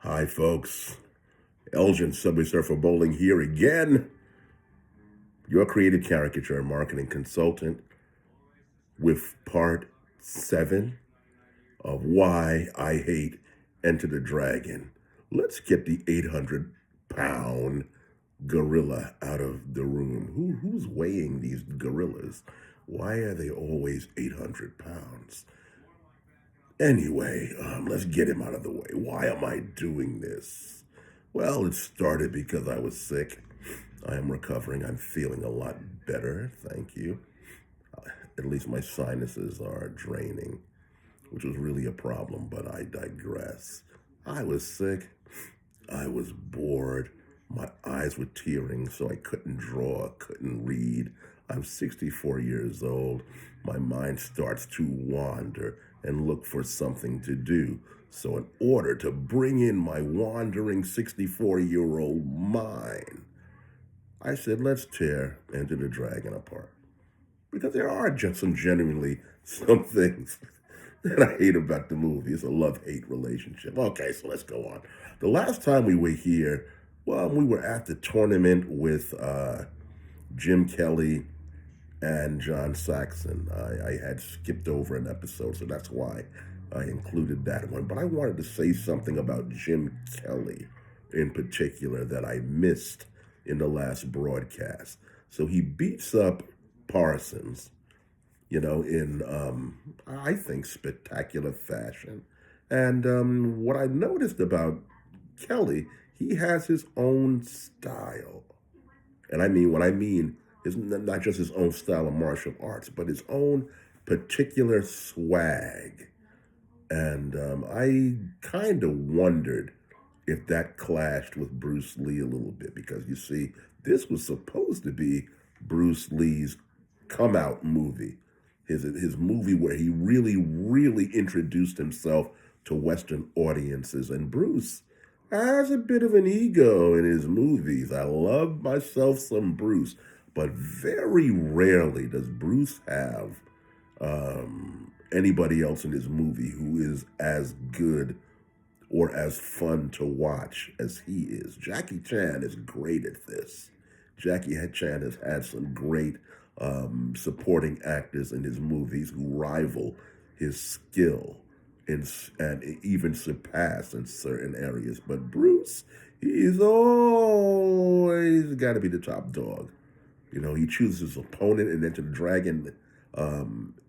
Hi, folks. Elgin, Subway Surfer Bowling here again. Your creative caricature and marketing consultant with part 7 of Why I Hate Enter the Dragon. Let's get the 800-pound gorilla out of the room. Who's weighing these gorillas? Why are they always 800 pounds? Anyway, let's get him out of the way. Why am I doing this? Well, it started because I was sick. I am recovering. I'm feeling a lot better. Thank you. At least my sinuses are draining, which was really a problem, but I digress. I was sick. I was bored. My eyes were tearing, so I couldn't draw, couldn't read. I'm 64 years old. My mind starts to wander and look for something to do. So, in order to bring in my wandering 64-year-old mind, I said, let's tear Enter the Dragon apart. Because there are just some things that I hate about the movie. It's a love-hate relationship. Okay, so let's go on. The last time we were here, well, we were at the tournament with Jim Kelly and John Saxon. I had skipped over an episode, so that's why I included that one. But I wanted to say something about Jim Kelly in particular that I missed in the last broadcast. So he beats up Parsons, in, I think, spectacular fashion. And what I noticed about Kelly, he has his own style. And what I mean is not just his own style of martial arts, but his own particular swag. And I kind of wondered if that clashed with Bruce Lee a little bit, because you see, this was supposed to be Bruce Lee's come out movie, his movie where he really, really introduced himself to Western audiences. And Bruce has a bit of an ego in his movies. I love myself some Bruce, but very rarely does Bruce have anybody else in his movie who is as good or as fun to watch as he is. Jackie Chan is great at this. Jackie Chan has had some great supporting actors in his movies who rival his skill and even surpass in certain areas. But Bruce, he's always got to be the top dog. He chooses his opponent in Enter the Dragon.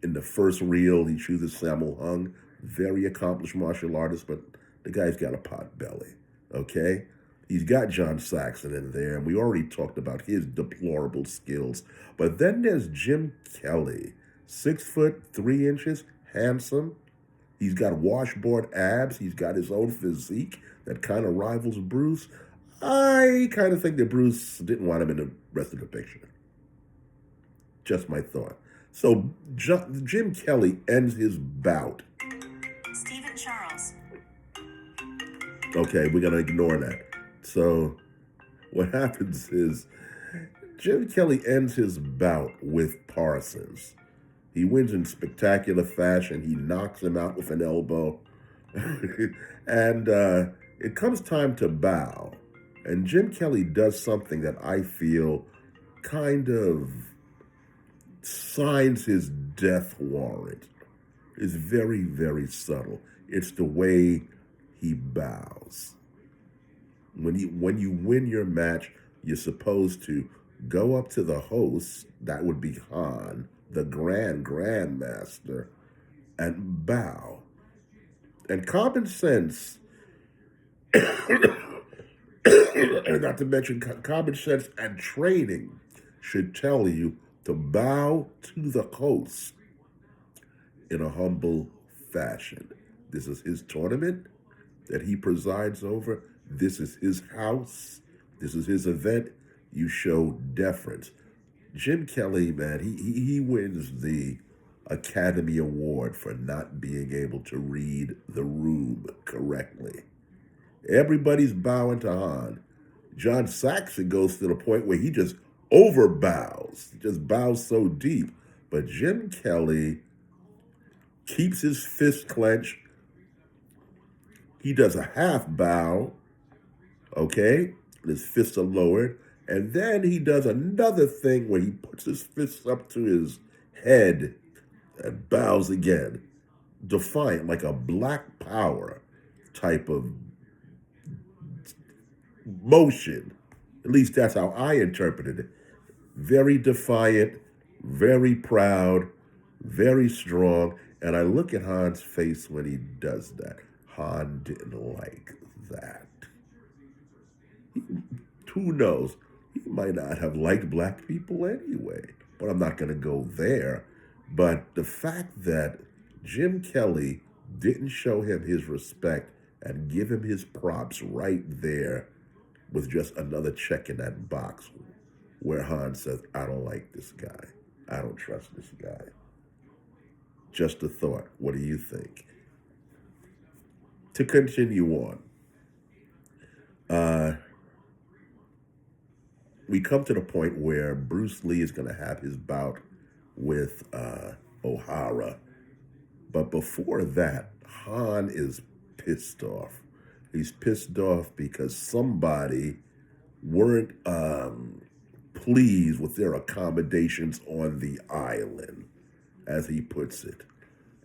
In the first reel, he chooses Sammo Hung, very accomplished martial artist, but the guy's got a pot belly, okay? He's got John Saxon in there, and we already talked about his deplorable skills. But then there's Jim Kelly, 6'3", handsome. He's got washboard abs. He's got his own physique that kind of rivals Bruce. I kind of think that Bruce didn't want him in the rest of the picture. Just my thought. So Jim Kelly ends his bout. Stephen Charles. Okay, we're going to ignore that. So what happens is Jim Kelly ends his bout with Parsons. He wins in spectacular fashion. He knocks him out with an elbow. And it comes time to bow. And Jim Kelly does something that I feel kind of signs his death warrant. It's very, very subtle. It's the way he bows. When you win your match, you're supposed to go up to the host, that would be Han, the grandmaster, and bow. And common sense, and not to mention common sense and training, should tell you to bow to the host in a humble fashion. This is his tournament that he presides over. This is his house. This is his event. You show deference. Jim Kelly, man, he wins the Academy Award for not being able to read the room correctly. Everybody's bowing to Han. John Saxon goes to the point where he just overbows. He just bows so deep. But Jim Kelly keeps his fist clenched, He does a half bow, okay? His fists are lowered. And then he does another thing where he puts his fists up to his head and bows again. Defiant, like a black power type of motion. At least that's how I interpreted it. Very defiant, very proud, very strong. And I look at Han's face when he does that. Han didn't like that. Who knows? He might not have liked black people anyway. But I'm not going to go there. But the fact that Jim Kelly didn't show him his respect and give him his props right there with just another check in that box where Han says, I don't like this guy. I don't trust this guy. Just a thought. What do you think? To continue on, we come to the point where Bruce Lee is going to have his bout with O'Hara. But before that, Han is pissed off. He's pissed off because somebody weren't pleased with their accommodations on the island, as he puts it.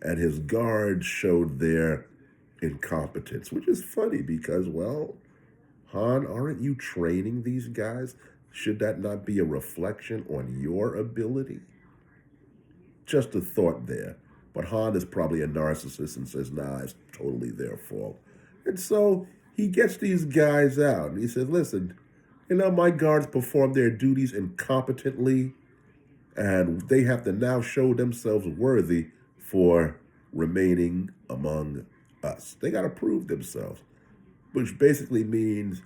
And his guards showed their incompetence, which is funny because, well, Han, aren't you training these guys? Should that not be a reflection on your ability? Just a thought there. But Han is probably a narcissist and says, nah, it's totally their fault. And so he gets these guys out and he says, listen, my guards perform their duties incompetently and they have to now show themselves worthy for remaining among us. They got to prove themselves, which basically means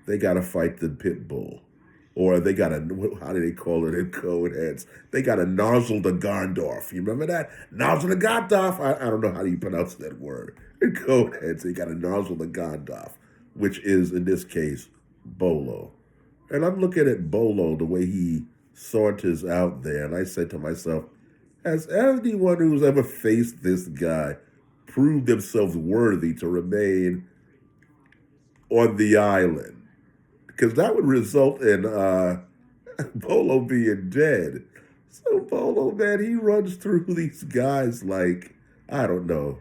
they got to fight the pit bull. Or they got to, how do they call it in code heads? They got to nozzle the Gondorf. You remember that? Nozzle the Gondorf? I don't know how you pronounce that word. In code heads, they got to nozzle the Gondorf, which is, in this case, Bolo. And I'm looking at Bolo, the way he saunters out there, and I said to myself, has anyone who's ever faced this guy proved themselves worthy to remain on the island? Because that would result in Bolo being dead. So Bolo, man, he runs through these guys like, I don't know,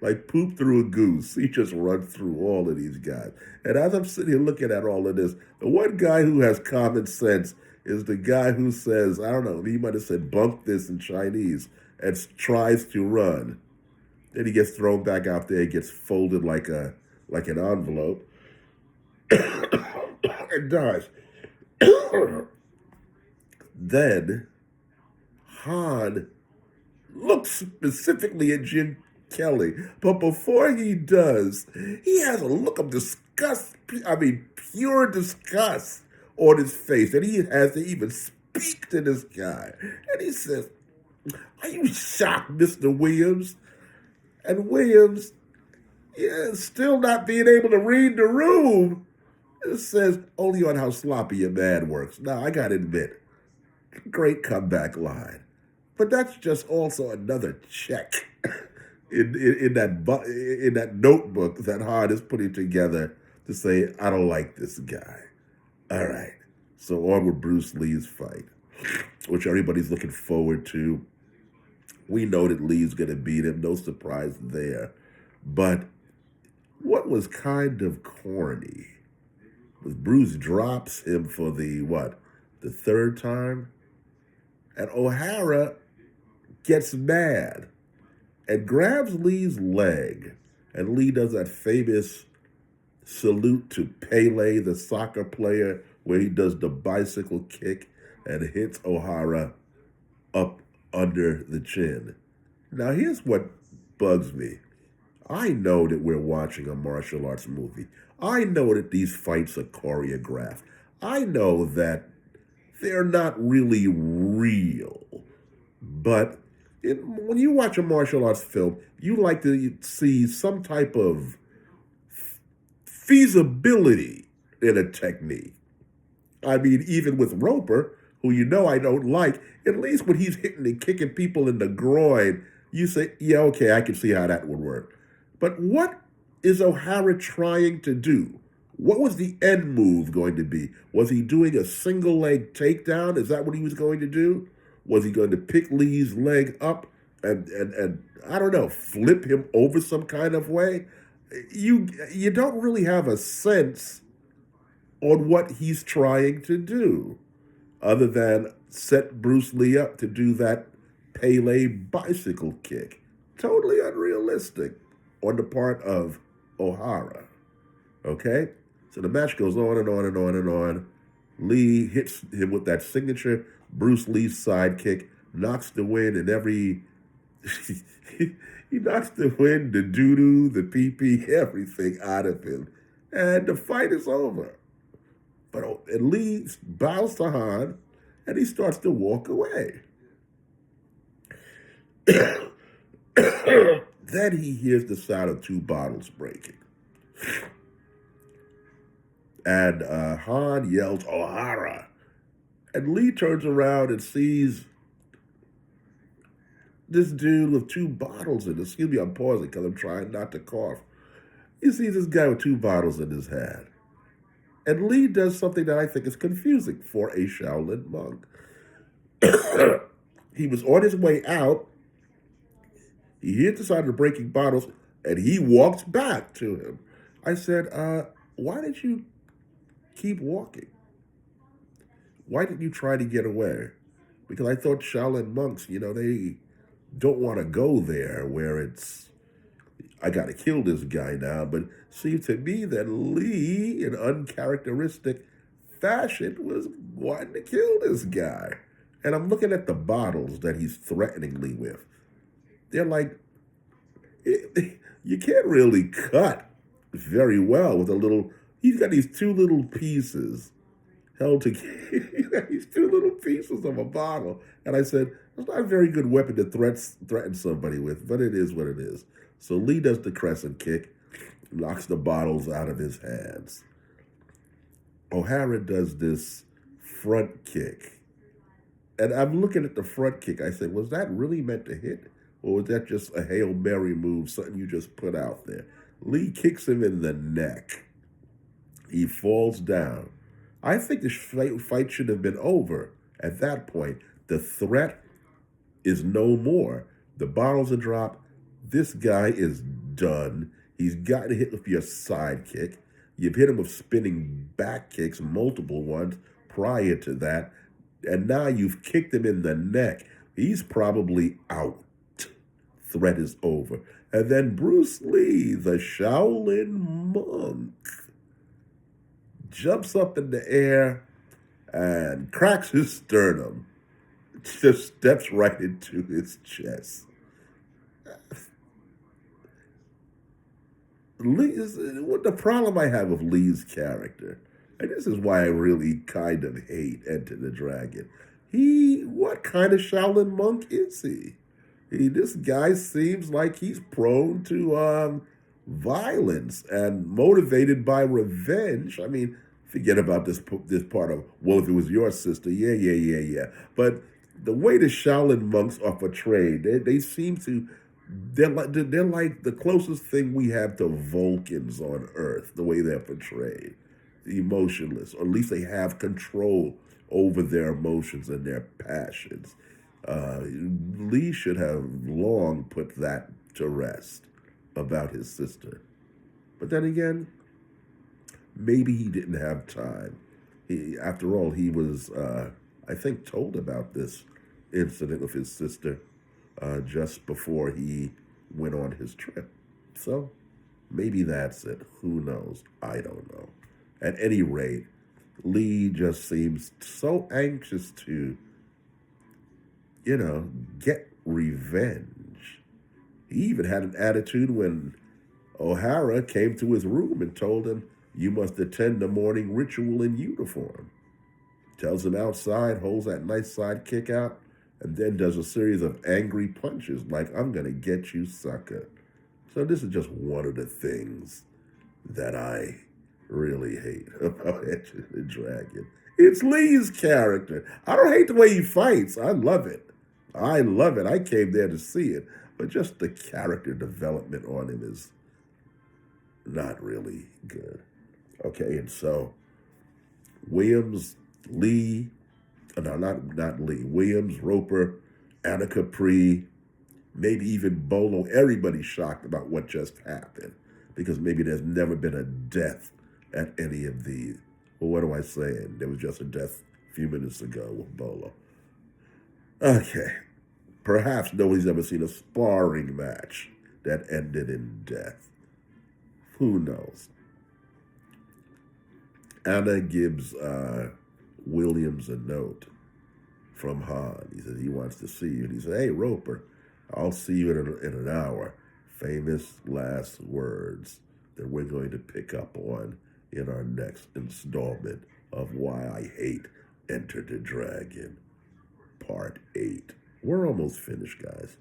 like poop through a goose. He just runs through all of these guys. And as I'm sitting here looking at all of this, the one guy who has common sense is the guy who says, I don't know, he might have said bump this in Chinese and tries to run. Then he gets thrown back out there, gets folded like an envelope. It does. Then Han looks specifically at Jim Kelly, but before he does, he has a look of disgust, pure disgust on his face, and he has to even speak to this guy. And he says, are you shocked, Mr. Williams? And Williams, still not being able to read the room, it says only on how sloppy a man works. Now, I got to admit, great comeback line. But that's just also another check in that notebook that Han is putting together to say, I don't like this guy. All right. So on with Bruce Lee's fight, which everybody's looking forward to. We know that Lee's going to beat him. No surprise there. But what was kind of corny was Bruce drops him for the third time? And O'Hara gets mad and grabs Lee's leg. And Lee does that famous salute to Pele, the soccer player, where he does the bicycle kick and hits O'Hara up under the chin. Now, here's what bugs me. I know that we're watching a martial arts movie. I know that these fights are choreographed. I know that they're not really real. But when you watch a martial arts film, you like to see some type of feasibility in a technique. Even with Roper, who I don't like, at least when he's hitting and kicking people in the groin, you say, yeah, okay, I can see how that would work. But what is O'Hara trying to do? What was the end move going to be? Was he doing a single leg takedown? Is that what he was going to do? Was he going to pick Lee's leg up and I don't know, flip him over some kind of way? You don't really have a sense on what he's trying to do, other than set Bruce Lee up to do that Pele bicycle kick. Totally unrealistic on the part of O'Hara. Okay? So the match goes on and on and on and on. Lee hits him with that signature Bruce Lee sidekick, knocks the wind and every. He knocks the wind, the doo doo, the pee pee, everything out of him. And the fight is over. But Lee bows to Han and he starts to walk away. Then he hears the sound of two bottles breaking. And Han yells, O'Hara. And Lee turns around and sees this dude with two bottles in it. Excuse me, I'm pausing because I'm trying not to cough. He sees this guy with two bottles in his hand. And Lee does something that I think is confusing for a Shaolin monk. He was on his way out. He hears the sound of the breaking bottles, and he walks back to him. I said, why did you keep walking? Why didn't you try to get away? Because I thought Shaolin monks, they don't want to go there where it's, I got to kill this guy now. But it seemed to me that Lee, in uncharacteristic fashion, was wanting to kill this guy. And I'm looking at the bottles that he's threatening Lee with. They're like, you can't really cut very well with a little, he's got these two little pieces held together. He's got these two little pieces of a bottle. And I said, it's not a very good weapon to threaten somebody with, but it is what it is. So Lee does the crescent kick, knocks the bottles out of his hands. O'Hara does this front kick. And I'm looking at the front kick. I said, was that really meant to hit? Or was that just a Hail Mary move, something you just put out there? Lee kicks him in the neck. He falls down. I think the fight should have been over at that point. The threat is no more. The bottles are dropped. This guy is done. He's gotten hit with your sidekick. You've hit him with spinning back kicks, multiple ones prior to that. And now you've kicked him in the neck. He's probably out. Threat is over. And then Bruce Lee, the Shaolin monk, jumps up in the air and cracks his sternum. Just steps right into his chest. What the problem I have with Lee's character, and this is why I really kind of hate Enter the Dragon. What kind of Shaolin monk is he? This guy seems like he's prone to violence and motivated by revenge. I mean, forget about this part of, well, if it was your sister, yeah. But the way the Shaolin monks are portrayed, they seem to, they're like the closest thing we have to Vulcans on Earth, the way they're portrayed. Emotionless, or at least they have control over their emotions and their passions. Lee should have long put that to rest about his sister. But then again, maybe he didn't have time. After all, he was, I think, told about this incident with his sister just before he went on his trip. So maybe that's it. Who knows? I don't know. At any rate, Lee just seems so anxious to get revenge. He even had an attitude when O'Hara came to his room and told him, you must attend the morning ritual in uniform. Tells him outside, holds that nice side kick out, and then does a series of angry punches like, I'm going to get you, sucker. So this is just one of the things that I really hate about Enter the Dragon. It's Lee's character. I don't hate the way he fights. I love it. I came there to see it. But just the character development on him is not really good. Okay, and so Williams, Lee, no, not Lee, Williams, Roper, Anna Capri, maybe even Bolo. Everybody's shocked about what just happened because maybe there's never been a death at any of these. Well, what am I saying? There was just a death a few minutes ago with Bolo. Okay, perhaps nobody's ever seen a sparring match that ended in death. Who knows? Anna gives Williams a note from Han. He says he wants to see you. And he said, hey, Roper, I'll see you in an hour. Famous last words that we're going to pick up on in our next installment of Why I Hate Enter the Dragon, Part 8. We're almost finished, guys.